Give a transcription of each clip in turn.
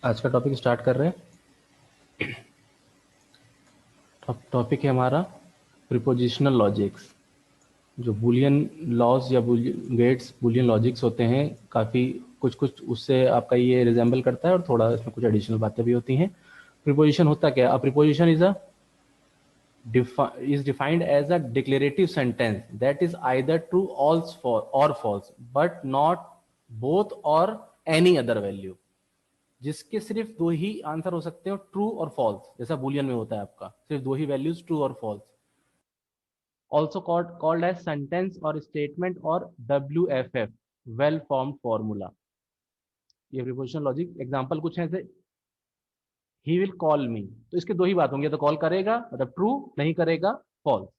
आज का topic start कर रहे हैं। टॉपिक है हमारा प्रीपोजिशनल लॉजिक्स। जो बुलियन लॉज या गेट्स बुलियन लॉजिक्स होते हैं, काफ़ी कुछ कुछ उससे आपका ये रिजेंबल करता है और थोड़ा इसमें कुछ एडिशनल बातें भी होती हैं। प्रीपोजिशन होता क्या है? अ preposition is defined as a declarative sentence that is either true or false but not both or any other value, जिसके सिर्फ दो ही आंसर हो सकते हो, ट्रू और फॉल्स, जैसा बुलियन में होता है आपका सिर्फ दो ही वैल्यूज, ट्रू और false. Also called as sentence और स्टेटमेंट और WFF, वेल फॉर्म्ड फॉर्मूला। ये प्रीपोजिशन लॉजिक एग्जांपल कुछ है, जैसे ही विल कॉल मी, तो इसके दो ही बात होंगी, तो कॉल करेगा मतलब ट्रू, नहीं करेगा false.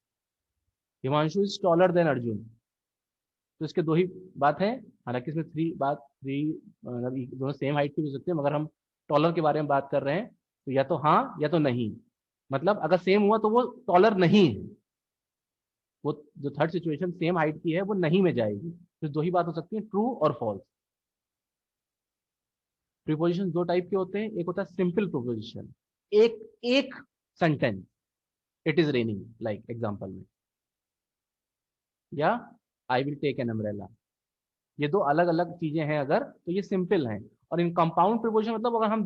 Himanshu is taller than Arjun, तो इसके दो ही बात है। हालांकि इसमें थ्री मतलब दोनों सेम हाइट की भी हो सकते हैं, मगर हम टॉलर के बारे में बात कर रहे हैं, तो या तो हाँ या तो नहीं। मतलब अगर सेम हुआ तो वो टॉलर नहीं है, वो जो थर्ड सिचुएशन सेम हाइट की है वो नहीं में जाएगी। तो दो ही बात हो सकती है, ट्रू और फॉल्स। प्रीपोजिशन दो टाइप के होते हैं, एक होता है सिंपल प्रीपोजिशन, एक एक sentence, it is raining like example में, या I will take an umbrella. ये दो अलग अलग चीजें हैं अगर, तो ये सिंपल हैं। और इन कंपाउंड प्रीपोजिशन मतलब अगर हम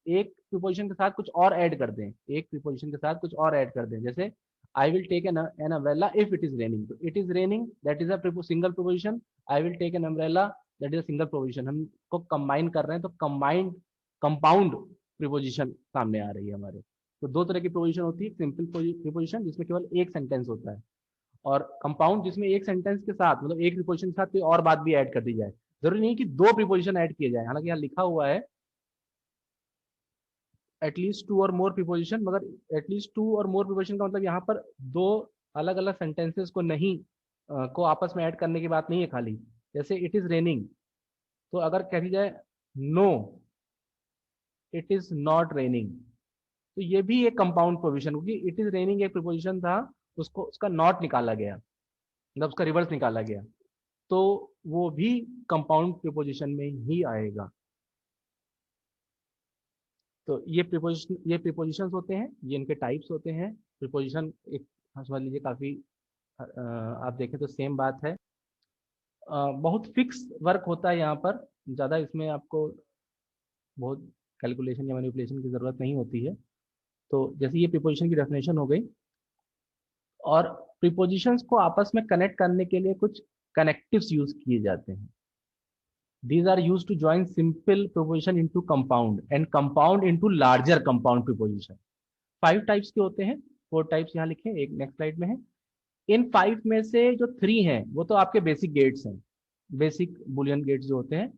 एक प्रीपोजिशन के साथ कुछ और ऐड कर दें, एक प्रीपोजिशन के साथ कुछ और ऐड कर दें, जैसे I will take an umbrella if it is raining, तो it is raining that is a single preposition, I will take an umbrella that is a single preposition. हमको कंबाइन कर रहे हैं तो कंबाइंड कंपाउंड प्रीपोजिशन सामने आ रही है हमारे। तो दो तरह की प्रीपोजिशन होती है, सिंपल प्रीपोजिशन जिसमें केवल एक सेंटेंस होता है, और कंपाउंड जिसमें एक सेंटेंस के साथ मतलब एक प्रीपोजिशन के साथ कोई और बात भी ऐड कर दी जाए। जरूरी नहीं कि दो प्रीपोजिशन ऐड किए जाए, हालांकि यहाँ लिखा हुआ है एटलीस्ट टू और मोर प्रीपोजिशन, मगर एटलीस्ट टू और मोर प्रीपोजिशन का मतलब यहाँ पर दो अलग अलग सेंटेंसेस को नहीं को आपस में ऐड करने की बात नहीं है खाली। जैसे इट इज रेनिंग, तो अगर कह दी जाए no it is not raining, तो ये भी एक कंपाउंड प्रोविजन, क्योंकि इट इज रेनिंग एक प्रीपोजिशन था, उसको उसका नॉट निकाला गया, मतलब उसका रिवर्स निकाला गया, तो वो भी कंपाउंड प्रीपोजिशन में ही आएगा। तो ये प्रीपोजिशंस होते हैं, ये इनके टाइप्स होते हैं। प्रीपोजिशन एक, हाँ, समझ लीजिए काफी आप देखें तो सेम बात है। बहुत फिक्स वर्क होता है यहाँ पर, ज़्यादा इसमें आपको बहुत कैलकुलेशन या मैनिपुलेशन की ज़रूरत नहीं होती है। तो जैसे ये प्रीपोजिशन की डेफिनेशन हो गई, और प्रीपोजिशंस को आपस में कनेक्ट करने के लिए कुछ कनेक्टिव्स यूज किए जाते हैं। These are used to join simple preposition into compound and compound into larger compound preposition। Five types के होते हैं, फोर टाइप्स यहाँ लिखे हैं, एक नेक्स्ट स्लाइड में है। इन फाइव में से जो थ्री हैं वो तो आपके बेसिक गेट्स हैं, बेसिक बुलियन गेट्स जो होते हैं।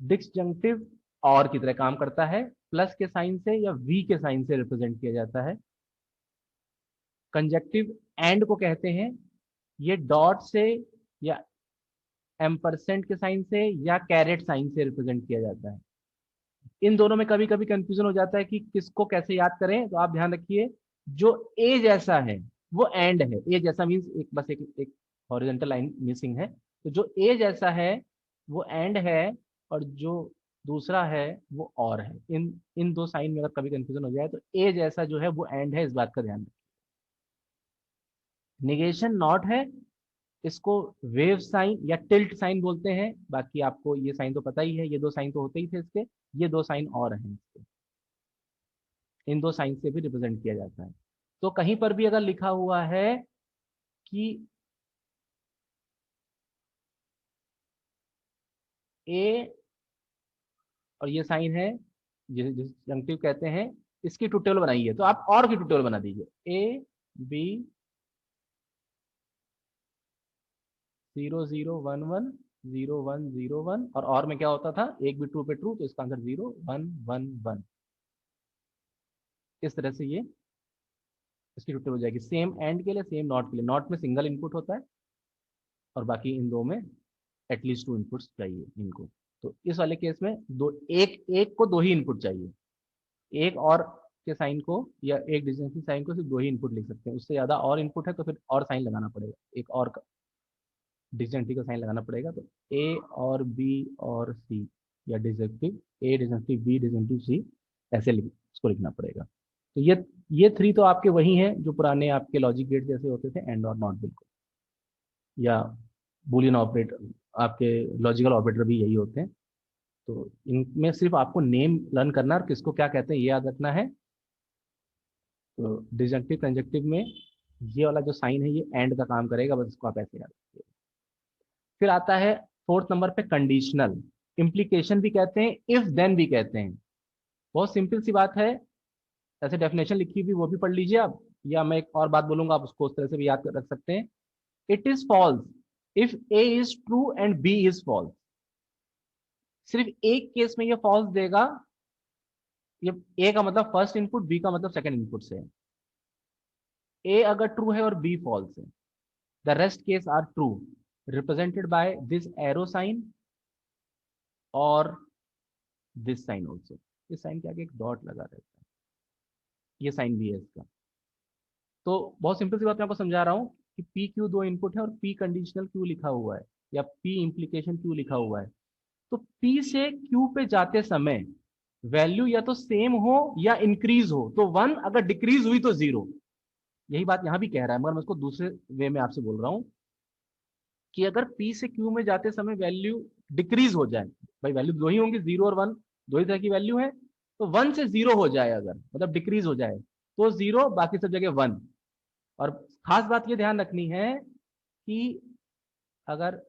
डिस्जंक्टिव और की तरह काम करता है, प्लस के साइन से या वी के साइन से रिप्रेजेंट किया जाता है। कंजक्टिव एंड को कहते हैं, ये डॉट से या एम्परसेंट के साइन से या कैरेट साइन से रिप्रेजेंट किया जाता है। इन दोनों में कभी कभी कंफ्यूजन हो जाता है कि किसको कैसे याद करें, तो आप ध्यान रखिए, जो ए जैसा है वो एंड है। ए जैसा मीन्स एक बस एक हॉरिजॉन्टल लाइन मिसिंग है, तो जो ए जैसा है वो एंड है, और जो दूसरा है वो और है। इन इन दो साइन में अगर कभी कंफ्यूजन हो जाए तो ए जैसा जो है वो एंड है, इस बात का ध्यान रखें। निगेशन नॉट है, इसको वेव साइन या टिल्ट साइन बोलते हैं। बाकी आपको ये साइन तो पता ही है, ये दो साइन तो होते ही थे इसके, ये दो साइन और हैं इसके, इन दो साइन से भी रिप्रेजेंट किया जाता है। तो कहीं पर भी अगर लिखा हुआ है कि ए और ये साइन है जिस जंक्टिव कहते हैं, इसकी टू टेबल बनाइए, तो आप और की टू टेबल बना दीजिए, A B 0 0 1 1 0 1 0 1, और में क्या होता था, एक भी ट्रू पे ट्रू, तो इसका आंसर 0 1 1 1। इस तरह से ये इसकी टू टेबल हो जाएगी, सेम एंड के लिए सेम नॉट के लिए। नॉट में सिंगल इनपुट होता है, और बाकी इन दो में एटलीस्ट टू इनपुट्स चाहिए इनको। तो इस वाले केस में दो, एक एक को दो ही इनपुट चाहिए, एक और के साइन को या एक डिस्टेंसिंग साइन को सिर्फ दो ही इनपुट लिख सकते हैं, उससे ज्यादा और इनपुट है तो फिर और साइन लगाना पड़ेगा, एक और डिस्टेंसिंग का साइन लगाना पड़ेगा। तो ए और बी और सी, या डिसजंक्टिव ए, डिसजंक्टिव बी, डिसजंक्टिव सी, ऐसे इसको लिखना पड़ेगा। तो ये थ्री तो आपके वही हैं जो पुराने आपके लॉजिक गेट जैसे होते थे, एंड और नॉट, बिल्कुल, या बुलियन ऑपरेटर, आपके लॉजिकल ऑपरेटर भी यही होते हैं। तो इनमें सिर्फ आपको नेम लर्न करना और किसको क्या कहते हैं ये याद रखना है। तो डिसजंक्टिव कंजक्टिव में ये वाला जो साइन है ये एंड का काम करेगा, बस इसको आप ऐसे याद रखिए। फिर आता है फोर्थ नंबर पे कंडीशनल। इम्प्लीकेशन भी कहते हैं, इफ देन भी कहते हैं। बहुत सिंपल सी बात है, ऐसे डेफिनेशन लिखी हुई वो भी पढ़ लीजिए आप, या मैं एक और बात बोलूंगा आप उसको उस तरह से भी याद रख सकते हैं। It is false if A is true and B is false. सिर्फ एक केस में ये फॉल्स देगा, ये ए का मतलब फर्स्ट इनपुट, बी का मतलब सेकंड इनपुट से। ए अगर ट्रू है और बी फॉल्स है, the rest case are true, represented by this arrow sign और दिस साइन ऑल्सो। इस साइन के आगे एक डॉट लगा रहता है, ये साइन भी है इसका। तो बहुत सिंपल सी बात मैं आपको समझा रहा हूँ कि पी क्यू दो इनपुट है और पी कंडीशनल क्यू लिखा हुआ है या पी इंप्लीकेशन क्यू लिखा हुआ है। तो पी से क्यू पे जाते समय वैल्यू या तो सेम हो या इंक्रीज हो, तो वन, अगर डिक्रीज हुई तो जीरो। यही बात यहां भी कह रहा है, मगर मैं उसको दूसरे वे में आपसे बोल रहा हूं कि अगर पी से क्यू में जाते समय वैल्यू डिक्रीज हो जाए, भाई वैल्यू दो ही होंगी, जीरो और वन, दो ही तरह की वैल्यू है, तो वन से जीरो हो जाए, अगर मतलब डिक्रीज हो जाए तो जीरो, बाकी सब जगह वन। और खास बात ये ध्यान रखनी है कि अगर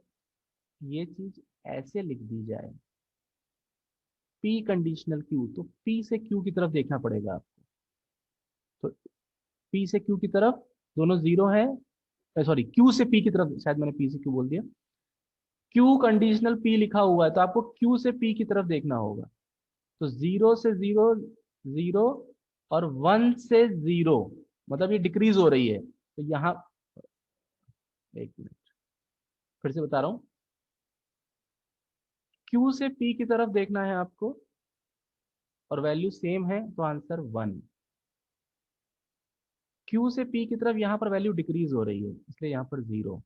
ये चीज ऐसे लिख दी जाए पी कंडीशनल क्यू, तो पी से क्यू की तरफ देखना पड़ेगा आपको। तो पी से क्यू की तरफ दोनों जीरो है, सॉरी क्यू से पी की तरफ, शायद मैंने पी से क्यू बोल दिया, क्यू कंडीशनल पी लिखा हुआ है तो आपको क्यू से पी की तरफ देखना होगा। तो जीरो से जीरो, जीरो, और वन से जीरो, मतलब ये डिक्रीज हो रही है, तो यहाँ, एक मिनट फिर से बता रहा हूँ, क्यू से पी की तरफ देखना है आपको और वैल्यू सेम है तो आंसर वन। क्यू से पी की तरफ यहाँ पर वैल्यू डिक्रीज हो रही है इसलिए यहाँ पर जीरो।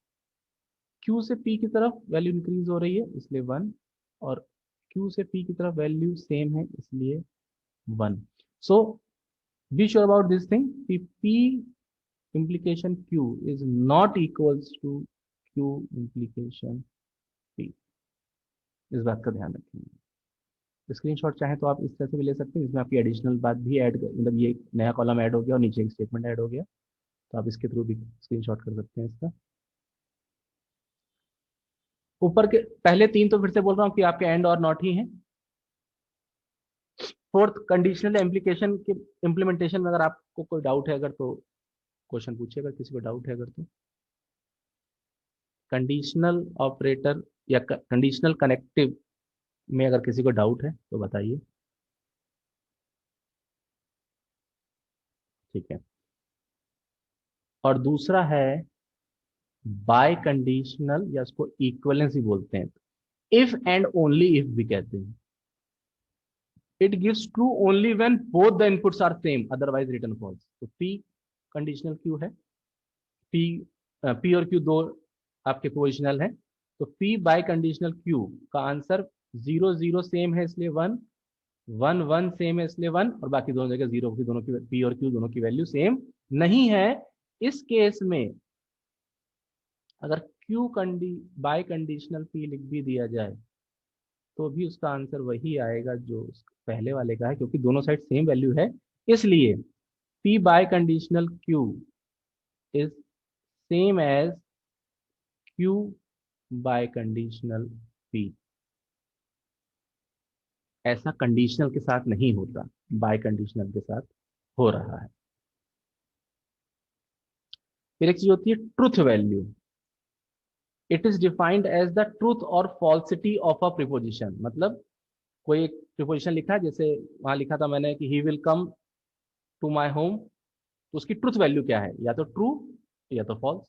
क्यू से पी की तरफ वैल्यू इंक्रीज हो रही है इसलिए वन, और क्यू से पी की तरफ वैल्यू सेम है इसलिए one. So be sure about this thing कि P implication q is not equals to q implication p। इस बात का ध्यान रखेंगे। स्क्रीनशॉट चाहे तो आप इस तरह से भी ले सकते हैं, इसमें आपकी एडिशनल बात भी ऐड, मतलब ये एक नया कॉलम ऐड हो गया और नीचे एक स्टेटमेंट ऐड हो गया, तो आप इसके थ्रू भी स्क्रीनशॉट कर सकते हैं इसका। ऊपर के पहले तीन तो फिर से बोल रहा हूँ कि आपके एंड और नॉट ही हैं। फोर्थ कंडीशनल एम्प्लीकेशन के इम्प्लीमेंटेशन में अगर आपको कोई डाउट है अगर, तो क्वेश्चन पूछिए अगर किसी को डाउट है अगर तो। कंडीशनल ऑपरेटर या कंडीशनल कनेक्टिव में अगर किसी को डाउट है तो बताइए। ठीक है। और दूसरा है बाय कंडीशनल, या उसको इक्वलेंस भी बोलते हैं। इफ एंड ओनली इफ भी कहते हैं। It gives true only when both the inputs are same, otherwise return false. तो पी कंडीशनल क्यू है, पी पी और क्यू दो आपके पोजिशनल हैं, तो पी बाय कंडीशनल क्यू का आंसर जीरो जीरो सेम है इसलिए वन, वन वन सेम है इसलिए वन, और बाकी दोनों जगह जीरो की, दोनों की पी और क्यू दोनों की वैल्यू सेम नहीं है। इस केस में अगर क्यू बाय कंडीशनल पी लिख भी दिया जाए तो भी उसका आंसर वही आएगा जो पहले वाले का है, क्योंकि दोनों साइड सेम वैल्यू है। इसलिए P by conditional Q is same as Q by conditional P. ऐसा कंडीशनल के साथ नहीं होता, बाय कंडीशनल के साथ हो रहा है। फिर एक चीज होती है truth value. It is defined as the truth और फॉल्सिटी ऑफ अ प्रिपोजिशन। मतलब कोई एक प्रिपोजिशन लिखा है, जैसे वहां लिखा था मैंने कि he will come to my home, तो उसकी ट्रुथ वैल्यू क्या है, या तो ट्रू या तो फॉल्स।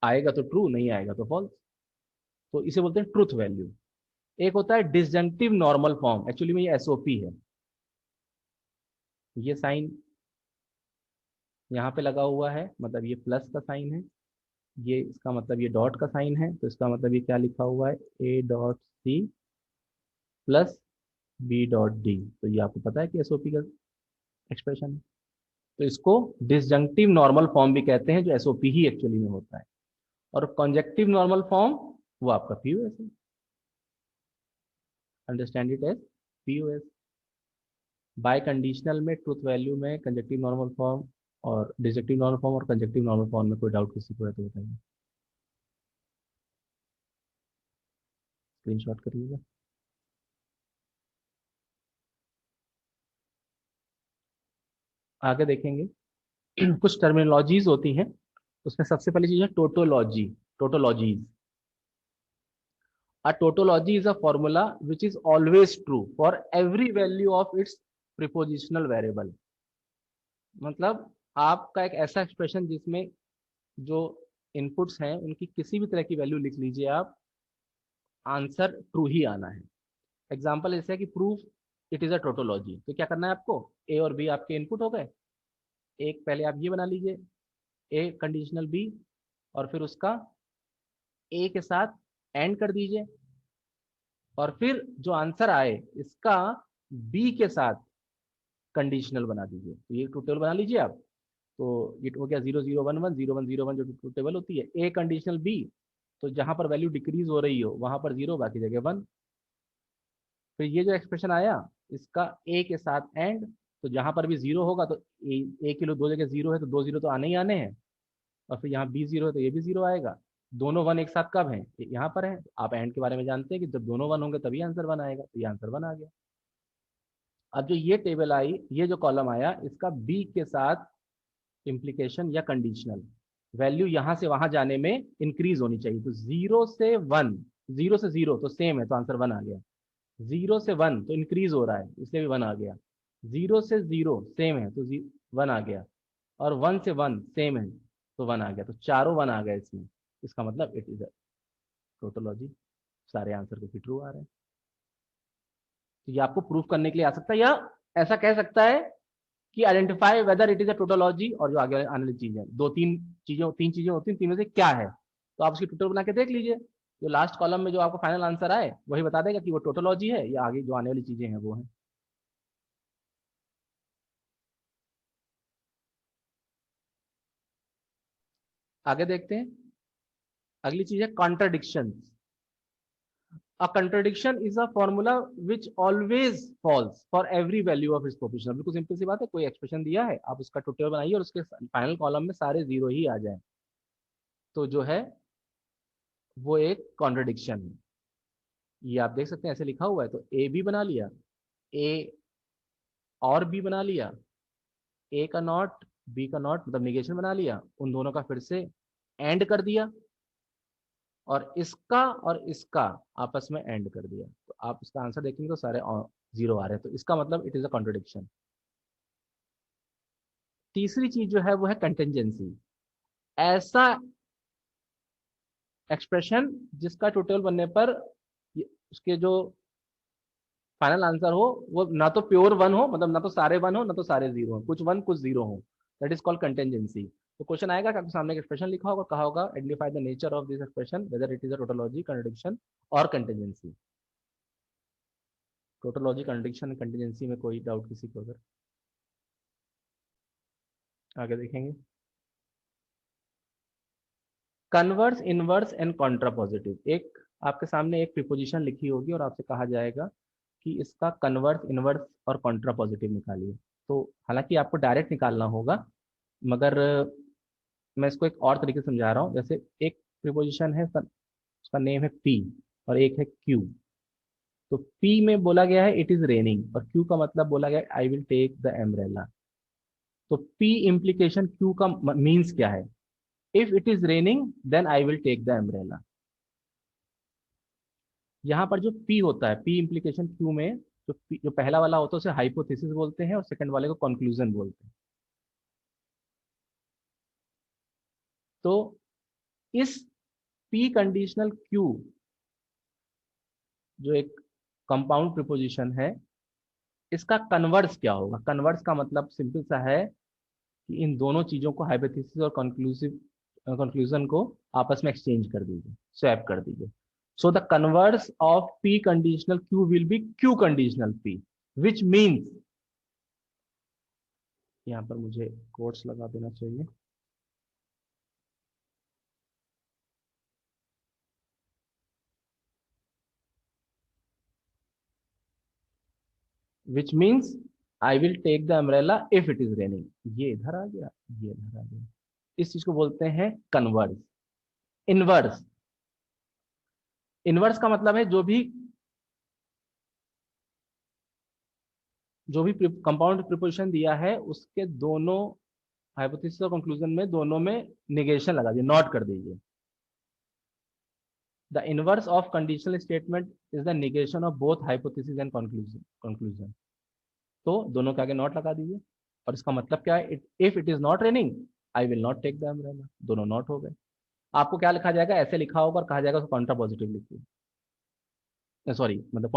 आएगा तो ट्रू, नहीं आएगा तो फॉल्स। तो इसे बोलते हैं ट्रुथ वैल्यू। एक होता है डिसजंक्टिव नॉर्मल फॉर्म, एक्चुअली में ये एसओपी है। ये साइन यहाँ पे लगा हुआ है, मतलब ये प्लस का साइन है, ये इसका मतलब ये डॉट का साइन है, तो इसका मतलब ये क्या लिखा हुआ है, A dot C plus B dot D. तो ये आपको पता है कि एसओपी का एक्सप्रेशन है। तो इसको डिसजंक्टिव नॉर्मल फॉर्म भी कहते हैं, जो एसओपी ही एक्चुअली में होता है। और कॉन्जेक्टिव नॉर्मल फॉर्म वो आपका पीओएस है। Understand it as POS. By conditional में ट्रुथ वैल्यू में कंजेक्टिव नॉर्मल फॉर्म और डिसजंक्टिव नॉर्मल फॉर्म और कंजेक्टिव नॉर्मल फॉर्म में कोई डाउट किसी को है तो बताइए, स्क्रीनशॉट करिएगा। आगे देखेंगे कुछ टर्मिनोलॉजीज होती हैं। उसमें सबसे पहली चीज है tautology. टोटोलॉजीज, a tautology is a formula which is always true for every value of its prepositional variable। मतलब आपका एक ऐसा एक्सप्रेशन जिसमें जो इनपुट्स हैं उनकी किसी भी तरह की वैल्यू लिख लीजिए आप, आंसर ट्रू ही आना है। एग्जांपल ऐसे है कि proof it is a tautology, तो क्या करना है आपको, ए और बी आपके इनपुट हो गए। एक पहले आप ये बना लीजिए, ए कंडीशनल बी, और फिर उसका ए के साथ एंड कर दीजिए, और फिर जो आंसर आए इसका बी के साथ कंडीशनल बना दीजिए। तो ये ट्रू टेबल बना लीजिए आप। तो ये हो गया 0 0 1 1 0 1 0 1 जो ट्रू टेबल होती है। ए कंडीशनल बी, तो जहां पर वैल्यू डिक्रीज हो रही हो वहां पर 0, बाकी जगह 1। फिर ये जो एक्सप्रेशन आया इसका ए के साथ एंड, तो जहां पर भी 0 होगा तो ए के लिए दो जगह 0 है तो 2 0 तो आने ही आने हैं। और फिर यहाँ बी 0 है तो ये भी 0 आएगा। दोनों 1 एक साथ कब हैं, यहाँ पर है। आप एंड के बारे में जानते हैं कि जब दोनों 1 होंगे तभी आंसर 1 आएगा, तो ये आंसर 1 आ गया। अब जो ये टेबल आई, ये जो कॉलम आया, इसका बी के साथ इम्प्लीकेशन या कंडीशनल वैल्यू यहां से वहां जाने में इंक्रीज होनी चाहिए। तो 0 से 1, 0 से 0 तो सेम है तो आंसर 1 आ गया। 0 से 1 तो इंक्रीज हो रहा है इसलिए भी 1 आ गया। 0 से 0 सेम है तो 1 आ गया। और 1 से 1 सेम है तो 1 आ गया। तो चारों 1 आ गए इसमें। इसका मतलब इट इज अ टोटोलॉजी। सारे आंसर को ट्रू आ रहे हैं। तो ये आपको प्रूफ करने के लिए आ सकता है, या ऐसा कह सकता है कि identify whether it is a tautology. और जो आगे आने वाली चीज है, तीन चीजें होती हैं, तीन में से क्या है, तो आप उसकी टोटल बना के देख लीजिए। जो लास्ट कॉलम में जो आपको फाइनल आंसर आए वही बता देगा कि वो टोटोलॉजी है या आगे जो आने वाली चीजें हैं वो है। आगे देखते हैं। अगली चीज है contradiction. A contradiction is a formula which always falls for every value of its proposition। बिल्कुल सिंपल सी बात है, कोई एक्सप्रेशन दिया है, आप उसका टोटल बनाइए और उसके फाइनल कॉलम में सारे 0 ही आ जाए, तो जो है वो एक कॉन्ट्रडिक्शन है। ये आप देख सकते हैं ऐसे लिखा हुआ है, तो ए बी बना लिया, ए और बी बना लिया, ए का नॉट बी का नॉट मतलब निगेशन बना लिया, उन दोनों का फिर से एंड कर दिया, और इसका आपस में एंड कर दिया। तो आप इसका आंसर देखेंगे तो सारे 0 आ रहे हैं, तो इसका मतलब इट इज अ कॉन्ट्रडिक्शन। तीसरी चीज जो है वो है कंटेंजेंसी। ऐसा एक्सप्रेशन जिसका टोटल बनने पर उसके जो फाइनल आंसर हो वो ना तो प्योर 1 हो, मतलब ना तो सारे 1 हो ना तो सारे 0 हो, कुछ 1 कुछ 0 हो। That is called contingency. तो क्वेश्चन आएगा कि आपके सामने एक एक्सप्रेशन लिखा होगा, कहा होगा identify the nature of this expression whether it is a tautology, contradiction और कंटेंजेंसी। टोटोलॉजी, कॉन्ट्रडिक्शन, कंटेंजेंसी में कोई डाउट किसी को अगर, आगे देखेंगे। Converse, inverse and contrapositive. एक आपके सामने एक प्रीपोजिशन लिखी होगी और आपसे कहा जाएगा कि इसका कन्वर्स, इनवर्स और कॉन्ट्रापोजिटिव निकालिए। तो हालांकि आपको डायरेक्ट निकालना होगा, मगर मैं इसको एक और तरीके से समझा रहा हूँ। जैसे एक प्रीपोजिशन है, उसका नेम है पी और एक है क्यू। तो पी में बोला गया है इट इज रेनिंग, और क्यू का मतलब बोला गया है I will take the umbrella. तो पी इम्प्लीकेशन क्यू का मीन्स क्या है, if it is raining then I will take the umbrella. यहाँ पर जो पी होता है, पी इम्प्लीकेशन क्यू में, जो पहला वाला होता है उसे हाइपोथेसिस बोलते हैं और सेकंड वाले को कंक्लूजन बोलते हैं। तो इस पी कंडीशनल क्यू जो एक कंपाउंड प्रिपोजिशन है, इसका कन्वर्स क्या होगा। कन्वर्स का मतलब सिंपल सा है कि इन दोनों चीजों को, हाइपोथेसिस और कंक्लूजन को आपस में एक्सचेंज कर दीजिए, स्वैप कर दीजिए। So the converse of P conditional Q will be Q conditional P, which means, यहां पर मुझे कोट्स लगा देना चाहिए, which means I will take the umbrella if it is raining. ये इधर आ गया, ये इधर आ गया, इस चीज को बोलते हैं कन्वर्स। इनवर्स, इनवर्स का मतलब है जो भी कंपाउंड प्रीपोजिशन दिया है उसके दोनों हाइपोथेसिस और कंक्लूजन में दोनों में निगेशन लगा दीजिए, नॉट कर दीजिए। The inverse of conditional statement is the negation of both hypothesis and conclusion. तो दोनों के आगे नॉट लगा दीजिए, और इसका मतलब क्या है, if it is not raining I will not take the umbrella, दोनों नॉट हो गए। आपको क्या लिखा जाएगा, ऐसे लिखा होगा और कहा जाएगा कॉन्ट्रा पॉजिटिव लिखिए, सॉरी मतलब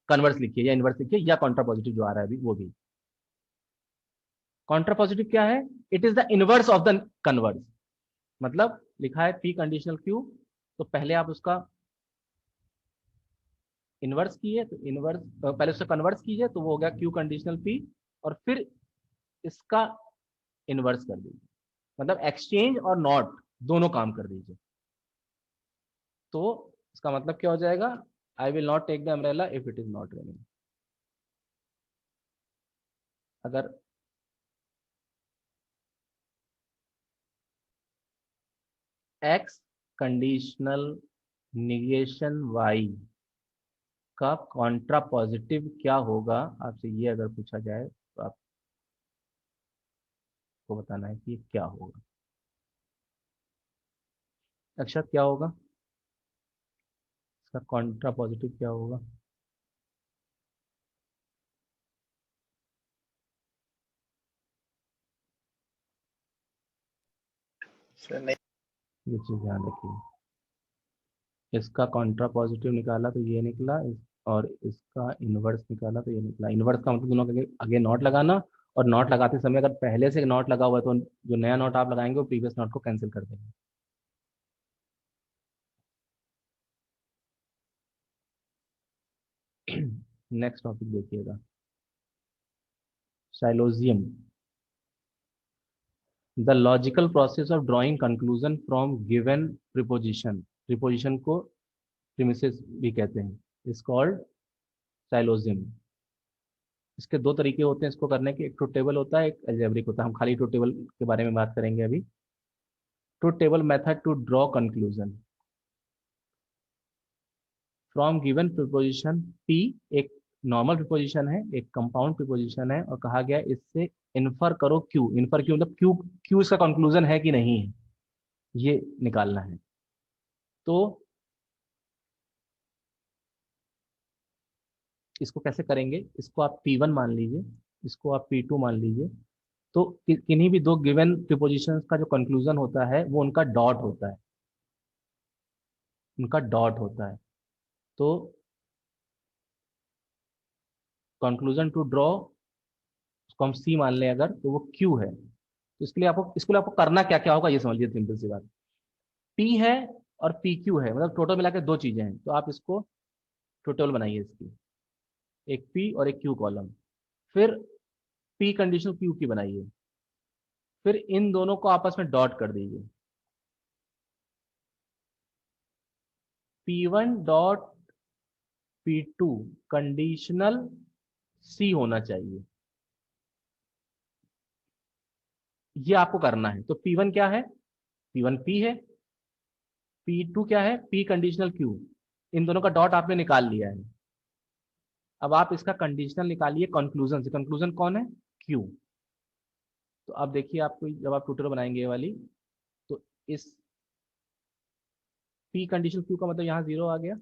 कन्वर्स लिखिए या इनवर्स लिखिए या कॉन्ट्रा पॉजिटिव जो आ रहा है अभी वो भी। कॉन्ट्रा पॉजिटिव क्या है, it is the inverse of the converse, मतलब लिखा है पी कंडीशनल क्यू, तो पहले आप उसका इनवर्स कीजिए, तो इनवर्स पहले उससे कन्वर्स कीजिए तो वो हो गया क्यू कंडीशनल पी, और फिर इसका इनवर्स कर दीजिए, मतलब एक्सचेंज और नॉट दोनों काम कर दीजिए। तो इसका मतलब क्या हो जाएगा, I will not take the umbrella if it is not raining. अगर एक्स कंडीशनल निगेशन वाई का कॉन्ट्रा पॉजिटिव क्या होगा, आपसे ये अगर पूछा जाए तो आपको बताना है कि ये क्या होगा। अक्षत क्या होगा, इसका कॉन्ट्रा पॉजिटिव क्या होगा? ये चीज ध्यान रखिए, इसका कॉन्ट्रा पॉजिटिव निकाला तो ये निकला, और इसका इनवर्स निकाला तो ये निकला। इनवर्स का मतलब दोनों के आगे नॉट लगाना, और नॉट लगाते समय अगर पहले से नॉट लगा हुआ है तो जो नया नॉट आप लगाएंगे वो प्रीवियस नॉट को कैंसिल कर देंगे। नेक्स्ट टॉपिक देखिएगा, syllogism, the logical process of drawing conclusion from given preposition. Preposition को प्रीमिसेस भी कहते हैं, इज कॉल्ड साइलोजियम। इसके दो तरीके होते हैं इसको करने के, एक ट्रुथ टेबल होता है, एक अलजेब्रिक होता है। हम खाली ट्रुथ टेबल के बारे में बात करेंगे अभी। Truth table method to draw conclusion from given preposition P, एक नॉर्मल प्रीपोजिशन है, एक कंपाउंड प्रीपोजिशन है, और कहा गया इससे इन्फर करो क्यू। इन्फर क्यू मतलब क्यू, क्यू इसका कंक्लूजन है कि नहीं है, ये निकालना है। तो इसको कैसे करेंगे, इसको आप P1 मान लीजिए, इसको आप P2 मान लीजिए। तो किन्हीं भी दो गिवन प्रीपोजिशंस का जो कंक्लूजन होता है वो उनका डॉट होता है, उनका डॉट होता है। तो कंक्लूजन टू ड्रॉ, उसको हम सी मान लें अगर, तो वो क्यू है। तो इसके लिए आपको करना क्या क्या होगा ये समझिए, सिंपल सी बात। पी है और पी क्यू है, मतलब टोटल मिलाकर दो चीजें हैं, तो आप इसको टोटल बनाइए इसकी, एक पी और एक क्यू कॉलम। फिर पी कंडीशनल क्यू की बनाइए, फिर इन दोनों को आपस में डॉट कर दीजिए। P1 डॉट P2 कंडीशनल सी होना चाहिए, ये आपको करना है। तो P1 क्या है, P1 P है, P2 क्या है, P कंडीशनल Q। इन दोनों का डॉट आपने निकाल लिया है। अब आप इसका कंडीशनल निकालिए कंक्लूजन से, कंक्लूजन कौन है, Q। तो अब देखिए, आपको जब आप ट्यूटर बनाएंगे ये वाली, तो इस P कंडीशनल Q का मतलब यहाँ 0 आ गया,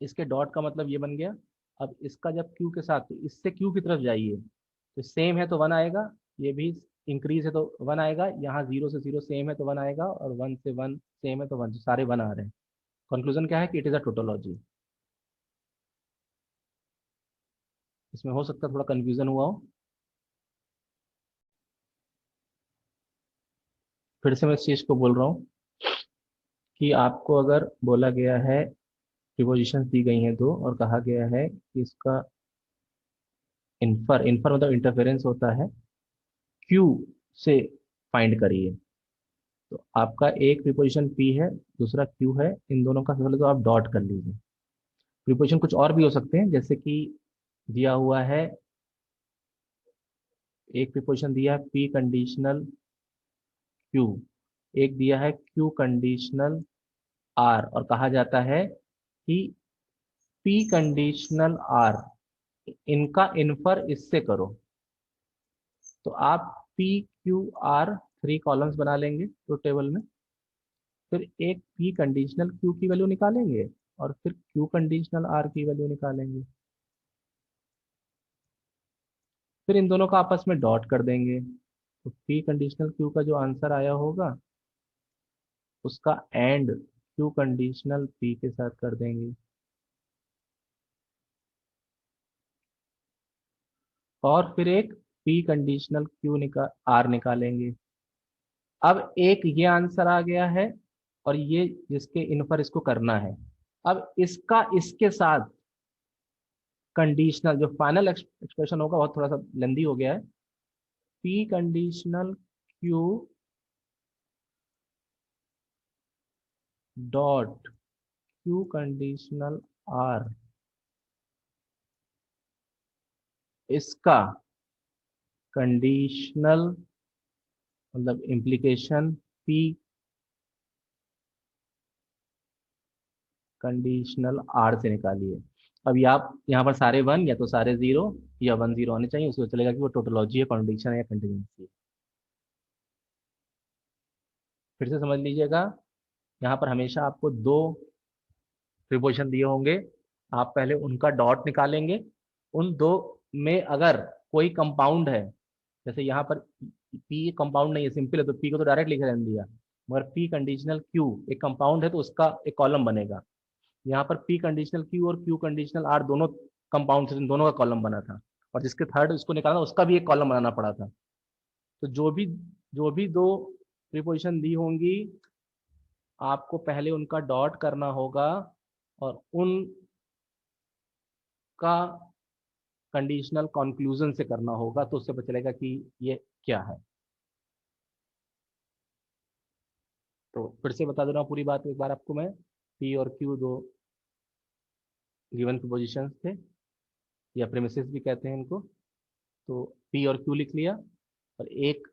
इसके डॉट का मतलब ये बन गया। अब इसका जब Q के साथ, तो इससे Q की तरफ जाइए, तो सेम है तो 1 आएगा, ये भी इंक्रीज है तो 1 आएगा, यहाँ 0 से 0 सेम है तो 1 आएगा, और 1 से 1 सेम है तो 1, सारे 1 आ रहे हैं। कंक्लूजन क्या है कि इट इज अ टोटोलॉजी। इसमें हो सकता है थोड़ा कंफ्यूजन हुआ हो, फिर से मैं इस चीज को बोल रहा हूँ। कि आपको अगर बोला गया है, प्रीपोजिशंस दी गई हैं दो और कहा गया है कि इसका इन्फर, इन्फर मतलब इंटरफेरेंस होता है, क्यू से फाइंड करिए। तो आपका एक प्रीपोजिशन पी है, दूसरा क्यू है, इन दोनों का पहले तो आप डॉट कर लीजिए। प्रीपोजिशन कुछ और भी हो सकते हैं, जैसे कि दिया हुआ है, एक प्रीपोजिशन दिया है पी कंडीशनल क्यू, एक दिया है क्यू कंडीशनल आर, और कहा जाता है कि पी कंडीशनल आर, इनका इन्फर इससे करो। तो आप P Q R three columns बना लेंगे तो टेबल में, फिर एक पी कंडीशनल क्यू की वैल्यू निकालेंगे और फिर क्यू कंडीशनल आर की वैल्यू निकालेंगे, फिर इन दोनों का आपस में डॉट कर देंगे। तो पी कंडीशनल क्यू का जो आंसर आया होगा उसका एंड क्यू कंडीशनल पी के साथ कर देंगे, और फिर एक पी कंडीशनल क्यू आर निकालेंगे। अब एक ये आंसर आ गया है, और ये जिसके इन पर इसको करना है, अब इसका इसके साथ कंडीशनल जो फाइनल एक्सप्रेशन होगा वो थोड़ा सा लेंदी हो गया है, P conditional Q dot Q conditional R, इसका कंडीशनल मतलब इम्प्लीकेशन पी कंडीशनल आर से निकालिए। अब ये आप यहाँ पर सारे वन या तो सारे जीरो या वन जीरो होने चाहिए, उसको चलेगा कि वो टोटोलॉजी है, कॉन्ट्रडिक्शन है या कंटीन्यूसी है। फिर से समझ लीजिएगा, यहाँ पर हमेशा आपको दो प्रीपोजिशन दिए होंगे, आप पहले उनका डॉट निकालेंगे। उन दो में अगर कोई कंपाउंड है, जैसे यहाँ पर पी कंपाउंड नहीं है, सिंपल है, तो पी को तो डायरेक्ट लिख रहने दिया, मगर पी कंडीशनल क्यू एक कंपाउंड है तो उसका एक कॉलम बनेगा। यहाँ पर पी कंडीशनल क्यू और क्यू कंडीशनल आर दोनों कंपाउंड थे, दोनों का कॉलम बना था, और जिसके थर्ड उसको निकालना उसका भी एक कॉलम बनाना पड़ा था। तो जो भी दो प्रीपोजिशन दी होंगी, आपको पहले उनका डॉट करना होगा और उनका कंडीशनल कंक्लूजन से करना होगा, तो उससे पता चलेगा कि ये क्या है। तो फिर से बता दे रहा हूँ पूरी बात एक बार आपको मैं, पी और क्यू दो गिवन प्रीपोजिशंस थे, या प्रेमिसेस भी कहते हैं इनको। तो पी और क्यू लिख लिया, और एक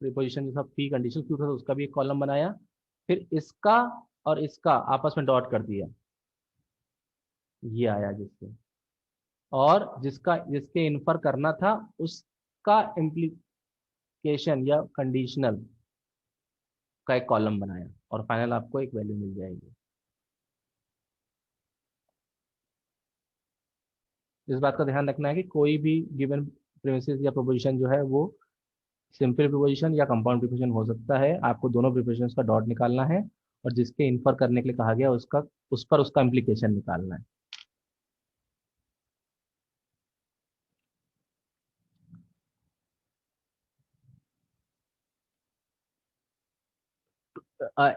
प्रीपोजिशन जो था पी कंडीशन क्यू था तो उसका भी एक कॉलम बनाया, फिर इसका और इसका आपस में डॉट कर दिया, ये आया जिससे, और जिसका जिसके इन्फर करना था उसका इम्प्लीकेशन या कंडीशनल का एक कॉलम बनाया, और फाइनल आपको एक वैल्यू मिल जाएगी। इस बात का ध्यान रखना है कि कोई भी गिवन प्रीमिसेस या प्रोपोजिशन जो है वो सिंपल प्रीपोजिशन या कंपाउंड प्रीपोजिशन हो सकता है, आपको दोनों प्रीपोजिशंस का डॉट निकालना है, और जिसके इन्फर करने के लिए कहा गया उसका उस पर उसका इम्प्लीकेशन निकालना है।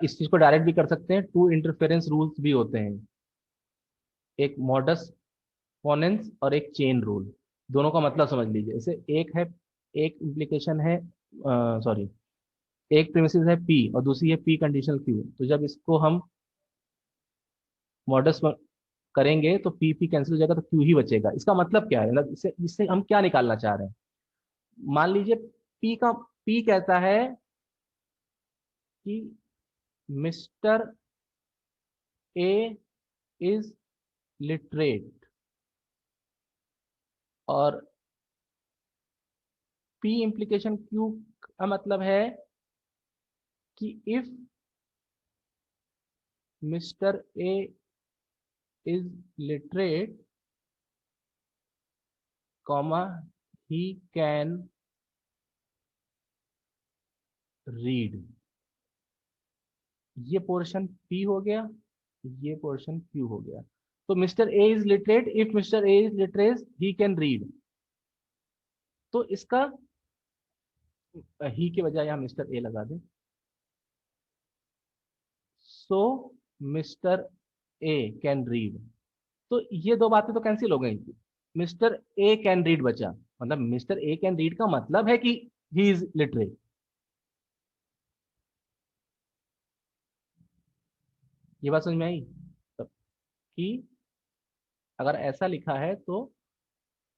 इस चीज को डायरेक्ट भी कर सकते हैं, टू इंटरफेरेंस रूल्स भी होते हैं, एक मॉडस पोनेंस और एक चेन रूल। दोनों का मतलब समझ लीजिए, जैसे एक है, एक इम्प्लीकेशन है, सॉरी, एक प्रीमिसिस है पी और दूसरी है पी कंडीशनल क्यू, तो जब इसको हम मॉडस करेंगे तो पी पी कैंसिल हो जाएगा तो क्यू ही बचेगा। इसका मतलब क्या है, मतलब इससे इससे हम क्या निकालना चाह रहे हैं। मान लीजिए पी कहता है कि मिस्टर ए इज लिटरेट, और पी इंप्लीकेशन क्यू का मतलब है कि if mister A is literate, comma, he can read. ये पोर्शन पी हो गया, ये पोर्शन क्यू हो गया। तो mister A is literate, if mister A is literate he can read, तो इसका ही के बजाय हम मिस्टर ए लगा दें। सो मिस्टर ए कैन रीड। तो ये दो बातें तो कैंसिल हो गई। मिस्टर ए कैन रीड बचा, मतलब मिस्टर ए कैन रीड का मतलब है कि ही इज लिटरेट। ये बात समझ में आई तब कि अगर ऐसा लिखा है तो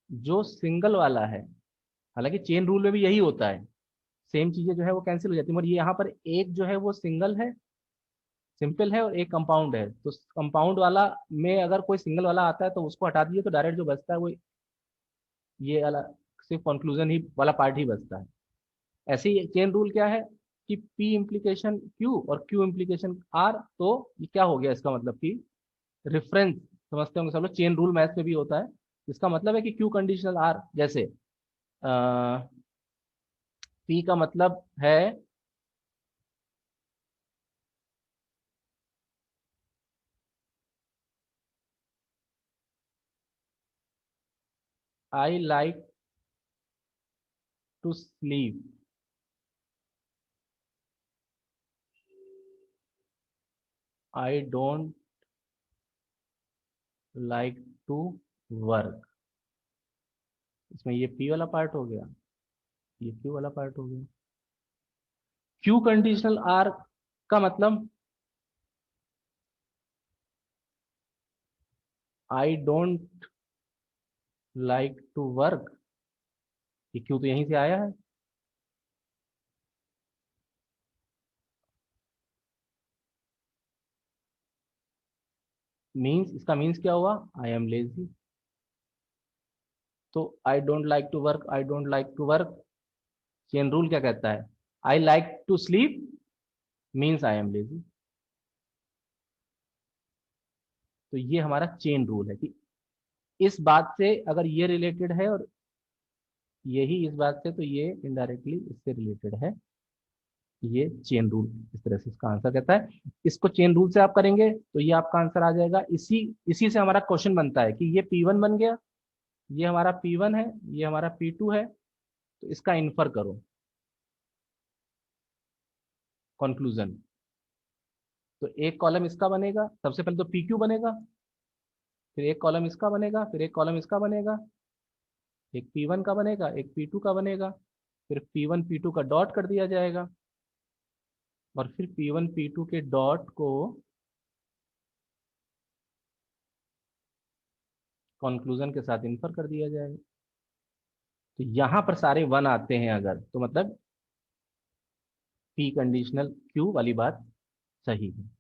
जो सिंगल वाला है, हालांकि चेन रूल में भी यही होता है, सेम चीजें जो है वो कैंसिल हो जाती है, मगर ये यहाँ पर एक जो है वो सिंगल है, सिंपल है, और एक कंपाउंड है। तो कंपाउंड वाला में अगर कोई सिंगल वाला आता है तो उसको हटा दीजिए, तो डायरेक्ट जो बचता है वो ये वाला, सिर्फ कंक्लूजन ही वाला पार्ट ही बचता है। ऐसे ही चेन रूल क्या है कि P इम्प्लीकेशन Q और Q इम्प्लीकेशन R, तो ये क्या हो गया इसका मतलब कि रेफरेंस, समझते होंगे सब लोग, चेन रूल मैथ में भी होता है। इसका मतलब है कि Q कंडीशनल R, जैसे P का मतलब है I like to sleep, I don't like to work. इसमें ये P वाला पार्ट हो गया, ये Q वाला पार्ट हो गया। Q कंडीशनल R का मतलब I don't like to work, ये Q तो यहीं से आया है। मीन्स, इसका मीन्स क्या हुआ, आई एम लेजी। तो I don't like to work, I don't like to work, chain rule क्या कहता है, I like to sleep means I am lazy. तो ये हमारा चेन रूल है कि इस बात से अगर ये रिलेटेड है और यही इस बात से, तो ये इनडायरेक्टली इससे रिलेटेड है। ये चेन रूल इस तरह से इसका आंसर कहता है। इसको चेन रूल से आप करेंगे तो ये आपका आंसर आ जाएगा। इसी इसी से हमारा क्वेश्चन बनता है कि ये P1 बन गया, ये हमारा P1 है, ये हमारा P2 है, तो इसका इन्फर करो कंक्लूजन। तो एक कॉलम इसका बनेगा, सबसे पहले तो PQ बनेगा, फिर एक कॉलम इसका बनेगा, फिर एक कॉलम इसका बनेगा, एक P1 का बनेगा, एक P2 का बनेगा, फिर P1 P2 का डॉट कर दिया जाएगा, और फिर P1 P2 के डॉट को कंक्लूजन के साथ इन्फर कर दिया जाएगा। तो यहां पर सारे वन आते हैं अगर, तो मतलब P कंडीशनल Q वाली बात सही है।